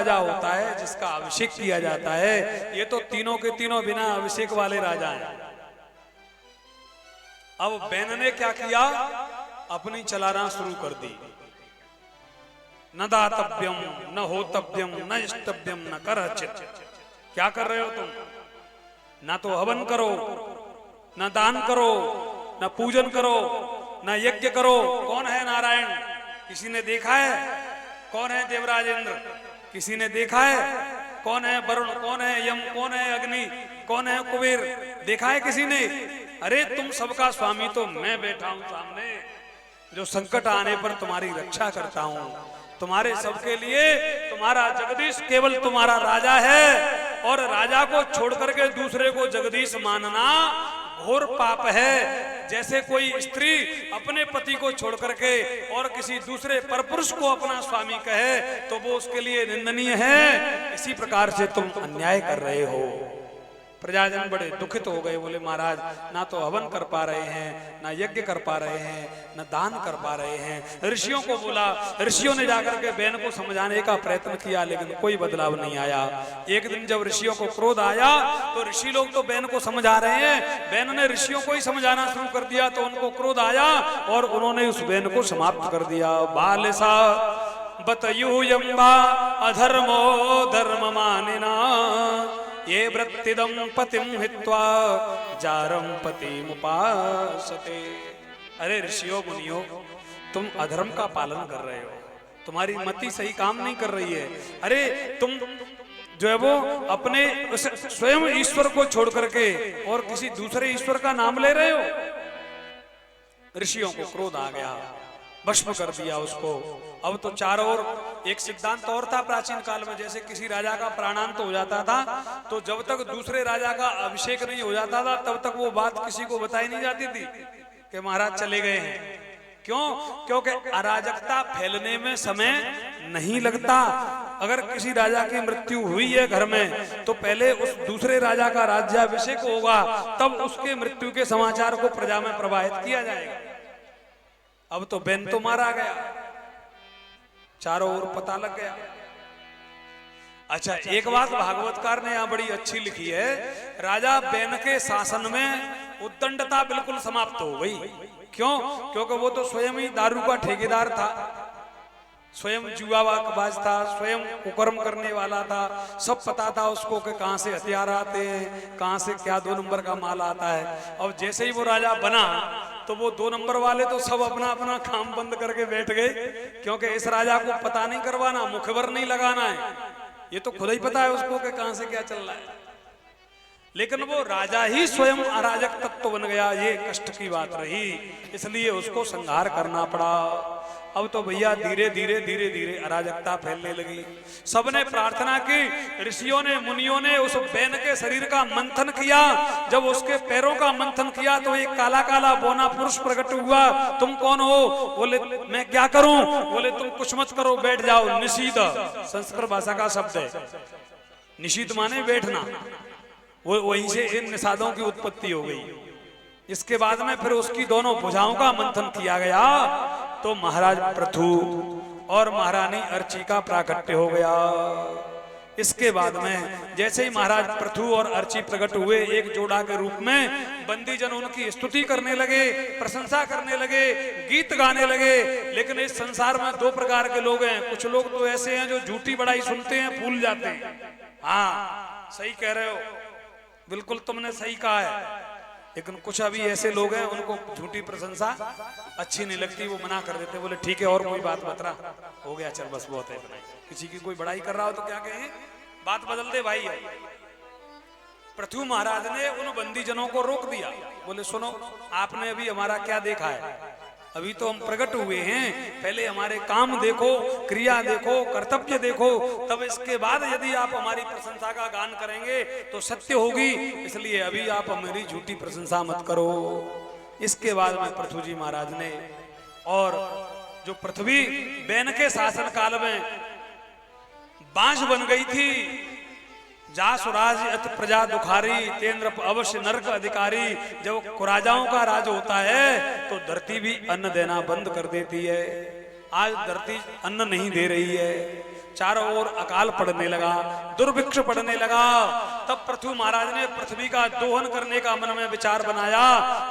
राजा होता है जिसका अभिषेक किया जाता है। ये तो तीनों के तीनों बिना अभिषेक वाले राजा हैं। अब बैन ने क्या किया, अपनी चलाना शुरू कर दी। न दातव्यम न होतव्यम न इष्टव्यम न करचित। क्या कर रहे हो तुम? ना तो हवन करो, न दान करो, न पूजन करो, न यज्ञ करो। कौन है नारायण? किसी ने देखा है? कौन है देवराज इंद्र? किसी ने देखा है? कौन है वरुण? कौन है यम? कौन है अग्नि? कौन है कुबेर? देखा है किसी ने? अरे तुम सबका स्वामी तो मैं बैठा हूं सामने, जो संकट आने पर तुम्हारी रक्षा करता हूं। तुम्हारे सबके लिए तुम्हारा जगदीश केवल तुम्हारा राजा है, और राजा को छोड़ करके दूसरे को जगदीश मानना घोर पाप है। जैसे कोई स्त्री अपने पति को छोड़ करके और किसी दूसरे परपुरुष को अपना स्वामी कहे तो वो उसके लिए निंदनीय है। इसी प्रकार से तुम अन्याय कर रहे हो। प्रजाजन बड़े दुखित हो गए, बोले महाराज ना तो हवन कर पा रहे हैं, ना यज्ञ कर पा रहे हैं, ना दान कर पा रहे हैं। ऋषियों को बोला, ऋषियों ने जाकर के बैन को समझाने का प्रयत्न किया, लेकिन कोई बदलाव नहीं आया। एक दिन जब ऋषियों को क्रोध आया तो ऋषि लोग तो बैन को समझा रहे हैं, बैन ने ऋषियों को ही समझाना शुरू कर दिया, तो उनको क्रोध आया और उन्होंने उस बैन को समाप्त कर दिया। बालसा बतयूयम्बा अधर्मो धर्म मानिना ये वृत्तिदम पतिम हित्वा जारम पतिमुपासते। अरे ऋषियों मुनियों, तुम अधर्म का पालन कर रहे हो, तुम्हारी मति सही काम नहीं कर रही है। अरे तुम जो है वो अपने स्वयं ईश्वर को छोड़ करके और किसी दूसरे ईश्वर का नाम ले रहे हो। ऋषियों को क्रोध आ गया, भस्म कर दिया उसको। अब तो चारों ओर एक सिद्धांत और था प्राचीन काल में, जैसे किसी राजा का प्राणांत हो जाता था तो जब तक दूसरे राजा का अभिषेक नहीं हो जाता था तब तक वो बात किसी को बताई नहीं जाती थी कि महाराज चले गए हैं। क्यों? क्योंकि अराजकता फैलने में समय नहीं लगता। अगर किसी राजा की मृत्यु हुई है घर में तो पहले उस दूसरे राजा का राज्याभिषेक होगा, तब उसके मृत्यु के समाचार को प्रजा में प्रवाहित किया जाएगा। अब तो बैन तो मारा गया, चारों ओर पता लग गया। अच्छा, एक बात भागवतकार ने यहां बड़ी अच्छी लिखी है, राजा बैन के शासन में उद्दंडता बिल्कुल समाप्त हो गई। क्यों? क्योंकि वो तो स्वयं ही दारू का ठेकेदार था, स्वयं जुआबाज था, स्वयं कुकर्म करने वाला था। सब पता था उसको कि कहां से हथियार आते हैं, कहां से क्या 2 नंबर का माल आता है। अब जैसे ही वो राजा बना तो वो 2 नंबर वाले तो सब अपना अपना काम बंद करके बैठ गए, क्योंकि इस राजा को पता नहीं करवाना, मुखबर नहीं लगाना है। ये तो खुद ही पता है उसको कि कहां से क्या चल रहा है। लेकिन वो राजा ही स्वयं अराजक तत्व बन गया, ये कष्ट की बात रही, इसलिए उसको संहार करना पड़ा। अब तो भैया धीरे धीरे धीरे धीरे अराजकता फैलने लगी। सबने प्रार्थना की, ऋषियों ने मुनियों ने उस बैन के शरीर का मंथन किया। जब उसके पैरों का मंथन किया तो एक काला काला बौना पुरुष प्रकट हुआ। तुम कौन हो? बोले मैं क्या करूं? बोले तुम कुछ मत करो, बैठ जाओ। निषीद संस्कृत भाषा का शब्द है, निषीद माने बैठना। वो वहीं से इन निषादों की उत्पत्ति हो गई। इसके बाद में फिर उसकी दोनों भुजाओं का मंथन किया गया तो महाराज पृथु और महारानी अर्ची का प्राकट्य हो गया। इसके बाद में जैसे ही महाराज पृथु और अर्ची प्रकट हुए एक जोड़ा के रूप में, बंदीजन उनकी स्तुति करने लगे, प्रशंसा करने लगे, गीत गाने लगे। लेकिन इस संसार में 2 प्रकार के लोग हैं। कुछ लोग तो ऐसे हैं जो झूठी बड़ाई सुनते हैं, भूल जाते हैं। हाँ, सही कह रहे हो, बिल्कुल तुमने सही कहा है। लेकिन कुछ अभी ऐसे लोग हैं उनको झूठी प्रशंसा अच्छी नहीं लगती, वो मना कर देते, बोले ठीक है और कोई बात बता, हो गया, चल बस बहुत है। किसी की कोई बड़ाई कर रहा हो तो क्या कहें, बात बदल दे भाई। पृथु महाराज ने उन बंदीजनों को रोक दिया, बोले सुनो, आपने अभी हमारा क्या देखा है? अभी तो हम प्रकट हुए हैं, पहले हमारे काम देखो, क्रिया देखो, कर्तव्य देखो, तब इसके बाद यदि आप हमारी प्रशंसा का गान करेंगे तो सत्य होगी। इसलिए अभी आप हमारी झूठी प्रशंसा मत करो। इसके बाद में पृथु जी महाराज ने, और जो पृथ्वी बैन के शासन काल में बांझ बन गई थी, जासुराज अत प्रजा दुखारी तेंद्र अवश्य नरक अधिकारी। जब कुराजाओं का राज होता है तो धरती भी अन्न देना बंद कर देती है। आज धरती अन्न नहीं दे रही है, चारों ओर अकाल पड़ने लगा, दुर्भिक्ष पड़ने लगा। तब पृथु महाराज ने पृथ्वी का दोहन करने का मन में विचार बनाया,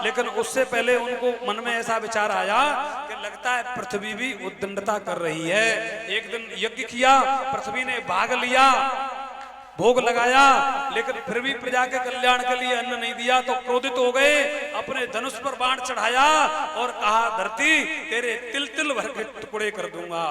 लेकिन उससे पहले उनको मन में ऐसा विचार आया कि लगता है पृथ्वी भी उद्दंडता कर रही है। एक दिन यज्ञ किया, पृथ्वी ने भाग लिया, भोग लगाया, लेकिन फिर भी प्रजा के कल्याण के लिए अन्न नहीं दिया, तो क्रोधित हो गए, अपने धनुष पर बाण चढ़ाया और कहा, धरती तेरे तिल तिल भर के टुकड़े कर दूंगा।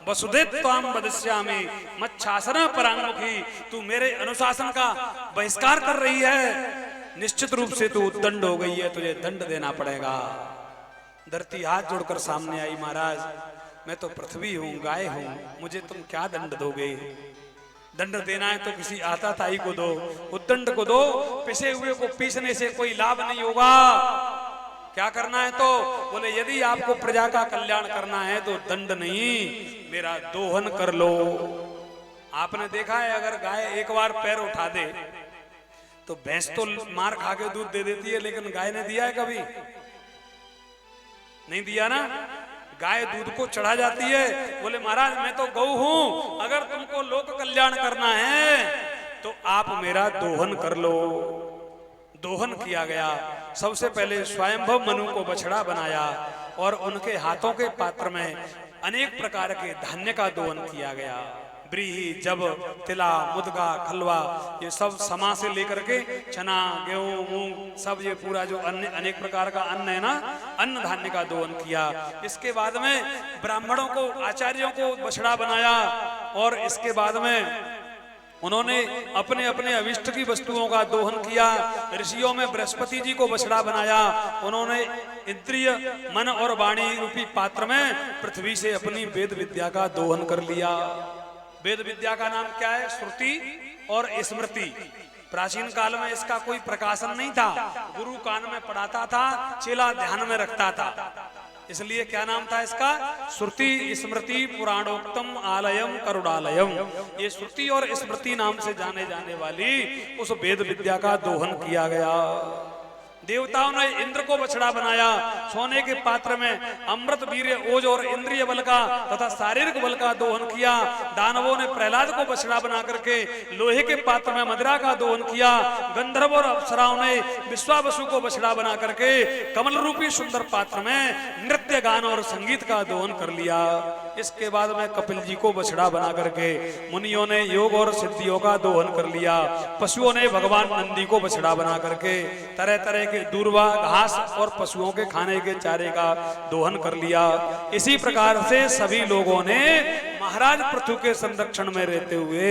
वसुदेव त्वाम वदिष्यामि मच्छासन परांगमुखी, तू मेरे अनुशासन का बहिष्कार कर रही है, निश्चित रूप से तू दंड हो गई है, तुझे दंड देना पड़ेगा। धरती हाथ जोड़कर सामने आई, महाराज मैं तो पृथ्वी हूँ, गाय हूँ, मुझे तुम क्या दंड दोगे? दंड देना है तो किसी आताताई को दो, उद्दंड को दो, पिसे हुए को पीसने से कोई लाभ नहीं होगा। क्या करना है? तो बोले यदि आपको प्रजा का कल्याण करना है तो दंड नहीं, मेरा दोहन कर लो। आपने देखा है अगर गाय एक बार पैर उठा दे तो भैंस तो मार खा के दूध दे देती है, लेकिन गाय ने दिया है कभी? नहीं दिया ना। गाय दूध को चढ़ा जाती है। बोले महाराज मैं तो गौ हूं, अगर तुमको लोक कल्याण करना है तो आप मेरा दोहन कर लो। दोहन किया गया। सबसे पहले स्वयंभव मनु को बछड़ा बनाया और उनके हाथों के पात्र में अनेक प्रकार के धान्य का दोहन किया गया। ब्रीही, जब, तिला, मुदगा, खलवा, ये सब समा से लेकर के चना, गेहूं, मूंग, सब ये पूरा जो अन्य अनेक प्रकार का अन्न है ना, अन्न धान्य का दोहन किया। इसके बाद में ब्राह्मणों को, आचार्यों को बछड़ा बनाया और इसके बाद में उन्होंने अपने अपने अभिष्ट की वस्तुओं का दोहन किया। ऋषियों में बृहस्पति जी को बछड़ा बनाया, उन्होंने इंद्रिय, मन और वाणी रूपी पात्र में पृथ्वी से अपनी वेद विद्या का दोहन कर लिया। वेद विद्या का नाम क्या है? श्रुति और स्मृति। प्राचीन काल में इसका कोई प्रकाशन नहीं था, गुरु कान में पढ़ाता था, चेला ध्यान में रखता था, इसलिए क्या नाम था इसका? श्रुति स्मृति पुराणोक्तम आलयम करुणालयम। ये श्रुति और स्मृति नाम से जाने जाने वाली उस वेद विद्या का दोहन किया गया। देवताओं ने इंद्र को बछड़ा बनाया, सोने के पात्र में अमृत, वीर्य, ओज और इंद्रिय बल का तथा शारीरिक बल का दोहन किया। दानवों ने प्रहलाद को बछड़ा बना करके लोहे के पात्र में मदिरा का दोहन किया। गंधर्व और अप्सराओं ने विश्वावसु को बछड़ा बना करके कमल रूपी सुंदर पात्र में नृत्य, गान और संगीत का दोहन कर लिया। इसके बाद में कपिल जी को बछड़ा बना करके मुनियों ने योग और सिद्धियों का दोहन कर लिया। पशुओं ने भगवान नंदी को बछड़ा बना करके तरह तरह के दूर्वा, घास और पशुओं के खाने के चारे का दोहन कर लिया। इसी प्रकार से सभी लोगों ने महाराज पृथु के संरक्षण में रहते हुए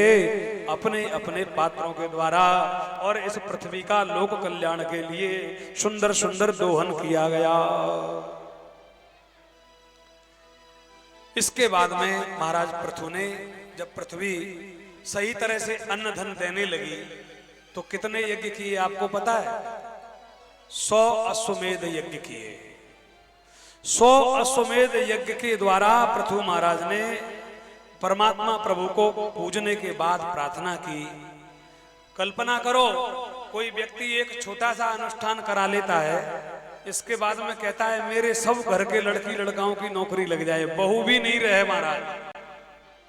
अपने अपने पात्रों के द्वारा और इस पृथ्वी का लोक कल्याण के लिए सुंदर सुंदर दोहन किया गया। इसके बाद में महाराज पृथु ने जब पृथ्वी सही तरह से अन्न धन देने लगी तो कितने यज्ञ किए आपको पता है? 100 अश्वमेध यज्ञ किए। 100 अश्वमेध यज्ञ के द्वारा पृथु महाराज ने परमात्मा प्रभु को पूजने के बाद प्रार्थना की। कल्पना करो कोई व्यक्ति एक छोटा सा अनुष्ठान करा लेता है, इसके बाद में कहता है मेरे सब घर के लड़की लड़काओं की नौकरी लग जाए, बहू भी नहीं रहे महाराज,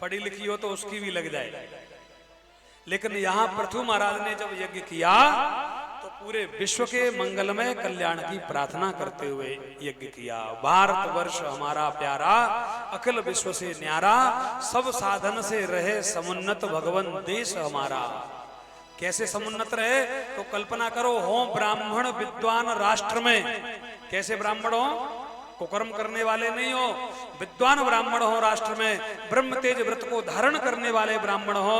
पढ़ी लिखी हो तो उसकी भी लग जाए। लेकिन यहाँ पृथु महाराज ने जब यज्ञ किया तो पूरे विश्व के मंगलमय कल्याण की प्रार्थना करते हुए यज्ञ किया। भारत वर्ष हमारा प्यारा, अखिल विश्व से न्यारा, सब साधन से रहे समुन्नत भगवन देश हमारा। कैसे समुन्नत रहे? तो कल्पना करो हो ब्राह्मण विद्वान राष्ट्र में, कैसे ब्राह्मण हो? कुकर्म करने वाले नहीं हो, विद्वान ब्राह्मण हो राष्ट्र में, ब्रह्म तेज व्रत को धारण करने वाले ब्राह्मण हो,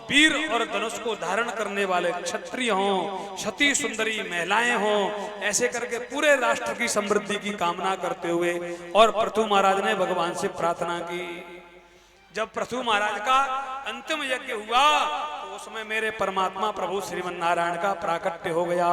वीर और धनुष को धारण करने वाले क्षत्रिय हो, सती सुंदरी महिलाएं हो, ऐसे करके पूरे राष्ट्र की समृद्धि की कामना करते हुए और पृथु महाराज ने भगवान से प्रार्थना की। जब पृथु महाराज का अंतिम यज्ञ हुआ तो उसमें मेरे परमात्मा प्रभु श्रीमन नारायण का प्राकट्य हो गया।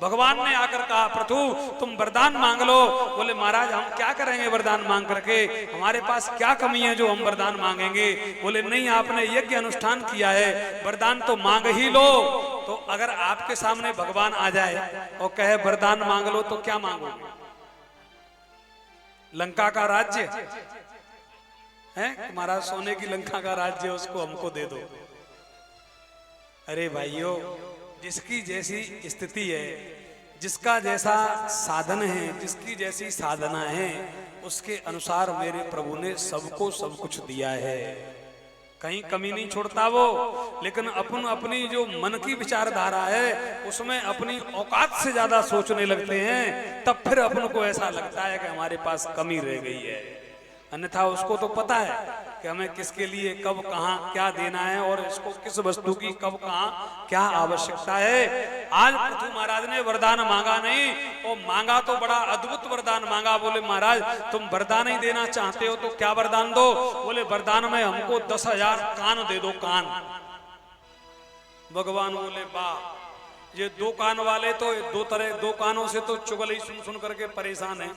भगवान ने आकर कहा पृथु तुम वरदान मांग लो। बोले महाराज हम क्या करेंगे वरदान मांग करके, हमारे पास क्या कमी है जो हम वरदान मांगेंगे? बोले नहीं, आपने यज्ञ अनुष्ठान किया है, वरदान तो मांग ही लो। तो अगर आपके सामने भगवान आ जाए और कहे वरदान मांग लो तो क्या मांगोगे? लंका का राज्य, हैं महाराज सोने की लंका का राज्य उसको हमको दे दो। अरे भाइयों, जिसकी जैसी स्थिति है, जिसका जैसा साधन है, जिसकी जैसी साधना है, उसके अनुसार मेरे प्रभु ने सबको सब कुछ दिया है, कहीं कमी नहीं छोड़ता वो। लेकिन अपन अपनी जो मन की विचारधारा है उसमें अपनी औकात से ज्यादा सोचने लगते हैं, तब फिर अपन को ऐसा लगता है कि हमारे पास कमी रह गई है। अन्यथा उसको तो पता है कि हमें किसके लिए कब कहां क्या देना है और इसको किस वस्तु की कब कहां क्या आवश्यकता है। आज पृथु महाराज ने वरदान मांगा नहीं, और मांगा तो बड़ा अद्भुत वरदान मांगा। बोले महाराज तुम वरदान ही देना चाहते हो तो क्या वरदान दो? बोले वरदान में हमको 10,000 कान दे दो, कान। भगवान बोले वाह, ये 2 कान वाले तो दो कानों से तो चुगली सुन सुन करके परेशान है,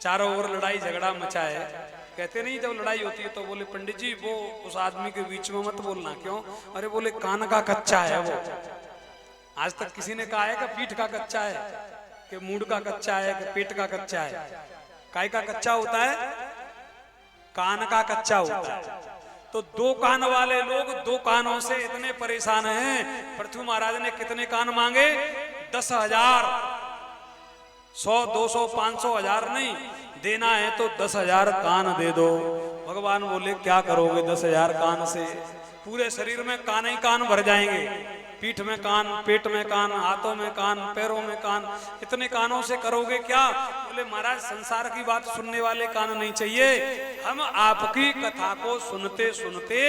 चारों ओर लड़ाई झगड़ा मचा है। कहते नहीं जब लड़ाई होती है तो बोले पंडित जी वो उस आदमी के बीच में मत बोलना। क्यों? अरे बोले कान का कच्चा है वो। आज तक किसी ने कहा है कि पीठ का कच्चा है, कि मूड का कच्चा है, कि पेट का कच्चा है? काय का कच्चा होता है? कान का कच्चा होता है। तो 2 कान वाले लोग 2 कानों से इतने परेशान हैं। पृथु महाराज ने कितने कान मांगे? 10,000। 100, 200, 500, 1000 नहीं, देना है तो 10,000 कान दे दो। भगवान बोले क्या करोगे 10,000 कान से? पूरे शरीर में कान ही कान भर जाएंगे, पीठ में कान, पेट में कान, हाथों में कान, पैरों में कान, इतने कानों से करोगे क्या? बोले महाराज संसार की बात सुनने वाले कान नहीं चाहिए, हम आपकी कथा को सुनते सुनते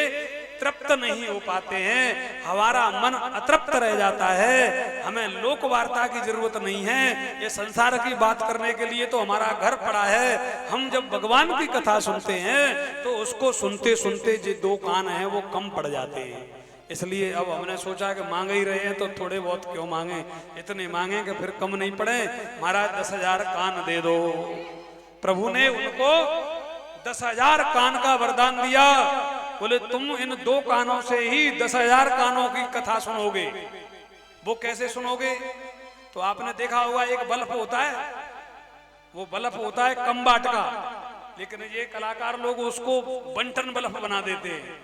तृप्त नहीं हो पाते हैं, हमारा मन अतृप्त रह जाता है, हमें लोक वार्ता की जरूरत नहीं है, ये संसार की बात करने के लिए तो हमारा घर पड़ा है। हम जब भगवान की कथा सुनते हैं तो उसको सुनते सुनते जो 2 कान हैं वो कम पड़ जाते हैं। इसलिए अब हमने सोचा कि मांग ही रहे हैं तो थोड़े बहुत क्यों मांगे, इतने मांगे कि फिर कम नहीं पड़े। महाराज 10,000 कान दे दो। प्रभु ने उनको 10,000 कान का वरदान दिया। बोले तुम इन 2 कानों से ही 10,000 कानों की कथा सुनोगे। वो कैसे सुनोगे? तो आपने देखा होगा एक बल्ब होता है, वो बल्ब होता है कम वाट का, लेकिन ये कलाकार लोग उसको बंटन बल्ब बना देते हैं,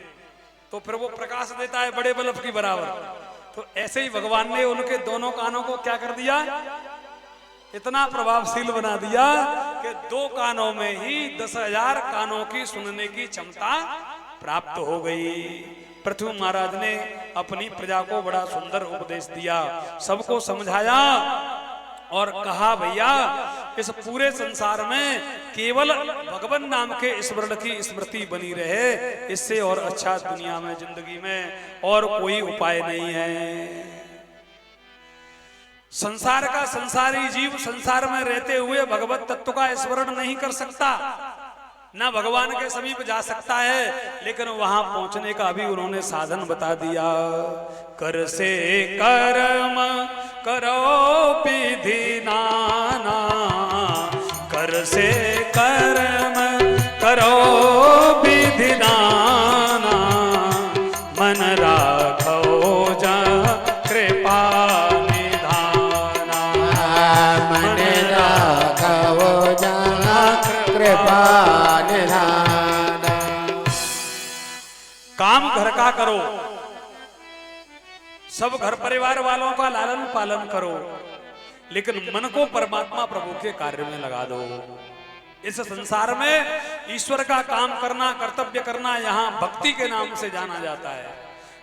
तो फिर वो प्रकाश देता है बड़े बल्ब की बराबर। तो ऐसे ही भगवान ने उनके दोनों कानों को क्या कर दिया? इतना प्रभावशील बना दिया कि 2 कानों में ही 10,000 कानों की सुनने की क्षमता प्राप्त हो गई। पृथु महाराज ने अपनी प्रजा को बड़ा सुंदर उपदेश दिया, सबको समझाया और कहा भैया इस पूरे संसार में केवल भगवान नाम के स्मरण की स्मृति बनी रहे, इससे और अच्छा दुनिया में जिंदगी में और कोई उपाय नहीं है। संसार का संसारी जीव संसार में रहते हुए भगवत तत्व का स्मरण नहीं कर सकता, ना भगवान के समीप जा सकता है, लेकिन वहां पहुंचने का भी उन्होंने साधन बता दिया। कर से कर्म करो विधि नाना, कर से कर्म करो विधि नाना, मन राखो जा कृपा निधाना, मन राखो जा कृपा निधाना। काम घर का करो, सब घर परिवार वालों का लालन पालन करो, लेकिन मन को परमात्मा प्रभु के कार्य में लगा दो। इस संसार में ईश्वर का काम करना, कर्तव्य करना यहाँ भक्ति के नाम से जाना जाता है,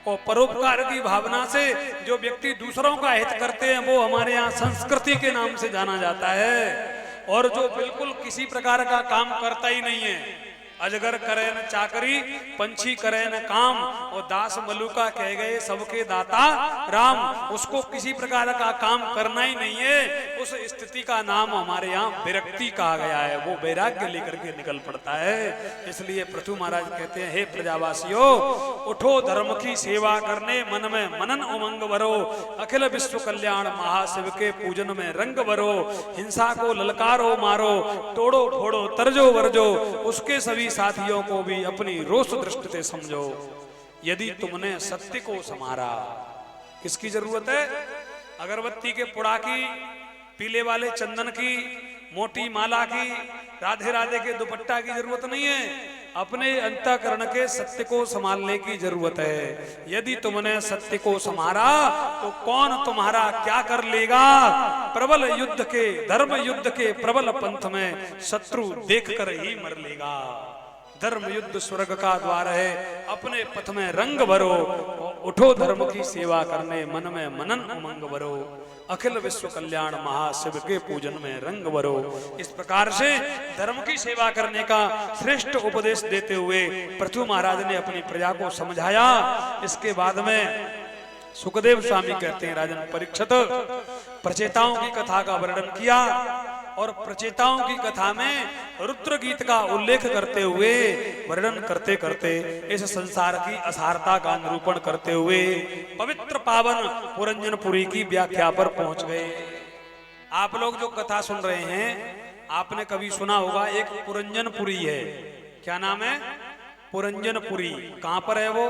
और परोपकार की भावना से जो व्यक्ति दूसरों का हित करते हैं वो हमारे यहाँ संस्कृति के नाम से जाना जाता है। और जो बिल्कुल किसी प्रकार का काम करता ही नहीं है, अजगर करे न चाकरी, पंछी करे न काम, और दास मलुका कह गए सबके दाता राम, उसको किसी प्रकार का काम करना ही नहीं है, उस स्थिति का नाम हमारे यहाँ विरक्ति कहा गया है। वो वैराग्य लेकर के निकल पड़ता है। इसलिए पृथु महाराज कहते हैं, हे प्रजावासियों, उठो धर्म की सेवा करने, मन में मनन उमंग भरो, अखिल विश्व कल्याण महाशिव के पूजन में रंग भरो, हिंसा को ललकारो मारो, तोड़ो फोड़ो तर्जो वर्जो, उसके सभी साथियों को भी अपनी रोष दृष्टि से समझो। यदि तुमने सत्य को समारा, किसकी जरूरत है? अगरबत्ती के पुड़ा की, पीले वाले चंदन की, मोटी माला की, राधे राधे के दुपट्टा की जरूरत नहीं है। अपने अंतःकरण के सत्य को संभालने की जरूरत है। यदि तुमने सत्य को संभाला तो कौन तुम्हारा क्या कर लेगा। प्रबल युद्ध के, धर्म युद्ध के प्रबल पंथ में शत्रु देखकर ही मर लेगा। धर्म युद्ध स्वर्ग का द्वार है, अपने पथ में रंग भरो, उठो धर्म की सेवा करने, मन में मनन उमंग भरो, अखिल विश्व कल्याण महाशिव के पूजन में रंग भरो। इस प्रकार से धर्म की सेवा करने का श्रेष्ठ उपदेश देते हुए पृथु महाराज ने अपनी प्रजा को समझाया। इसके बाद में सुखदेव स्वामी कहते हैं, राजन परीक्षित, प्रचेताओं की कथा का वर्णन किया और प्रचेताओं की कथा में रुद्र गीत का उल्लेख करते हुए, वर्णन करते करते इस संसार की असारता का निरूपण करते हुए पवित्र पावन पुरंजनपुरी की व्याख्या पर पहुंच गए। आप लोग जो कथा सुन रहे हैं, आपने कभी सुना होगा एक पुरंजनपुरी है। क्या नाम है? पुरंजनपुरी। कहां पर है वो?